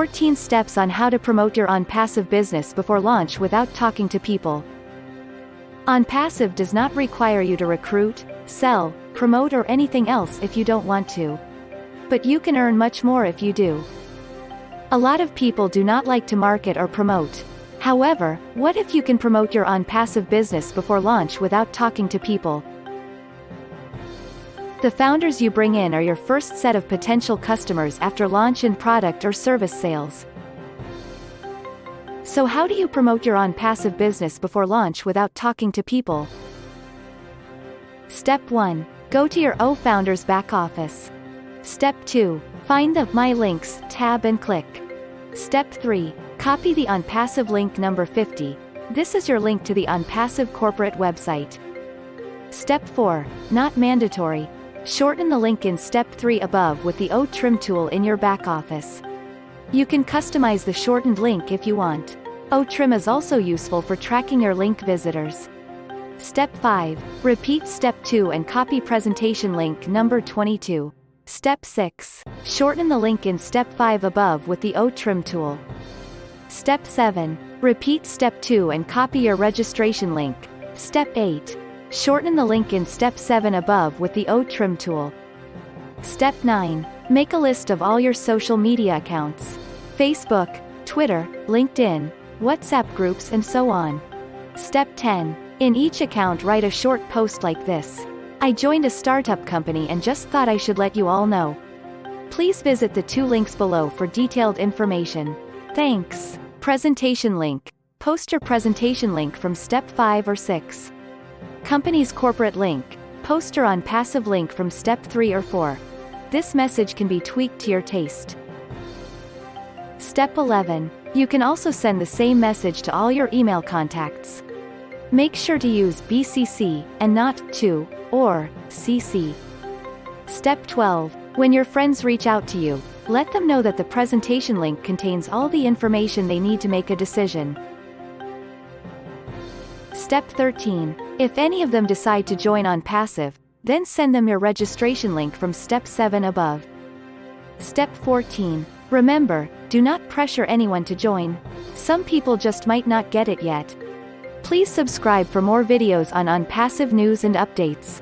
14 steps on how to promote your ONPASSIVE business before launch without talking to people. ONPASSIVE does not require you to recruit, sell, promote or anything else if you don't want to. But you can earn much more if you do. A lot of people do not like to market or promote. However, what if you can promote your ONPASSIVE business before launch without talking to people? The founders you bring in are your first set of potential customers after launch in product or service sales. So how do you promote your ONPASSIVE business before launch without talking to people? Step 1. Go to your founder's back office. Step 2. Find the My Links tab and click. Step 3. Copy the ONPASSIVE link number 50. This is your link to the ONPASSIVE corporate website. Step 4. Not mandatory. Shorten the link in Step 3 above with the otrim tool in your back office. You can customize the shortened link if you want. Otrim is also useful for tracking your link visitors. Step 5. Repeat Step 2 and copy presentation link number 22. Step 6. Shorten the link in Step 5 above with the otrim tool. Step 7. Repeat Step 2 and copy your registration link. Step 8. Shorten the link in Step 7 above with the otrim tool. Step 9. Make a list of all your social media accounts. Facebook, Twitter, LinkedIn, WhatsApp groups and so on. Step 10. In each account write a short post like this. I joined a startup company and just thought I should let you all know. Please visit the 2 links below for detailed information. Thanks. Presentation link. Post your presentation link from Step 5 or 6. Company's corporate link. Post your ONPASSIVE link from Step 3 or 4. This message can be tweaked to your taste. Step 11. You can also send the same message to all your email contacts. Make sure to use BCC, and not to, or, CC. Step 12. When your friends reach out to you, let them know that the presentation link contains all the information they need to make a decision. Step 13. If any of them decide to join ONPASSIVE, then send them your registration link from Step 7 above. Step 14. Remember, do not pressure anyone to join. Some people just might not get it yet. Please subscribe for more videos on ONPASSIVE news and updates.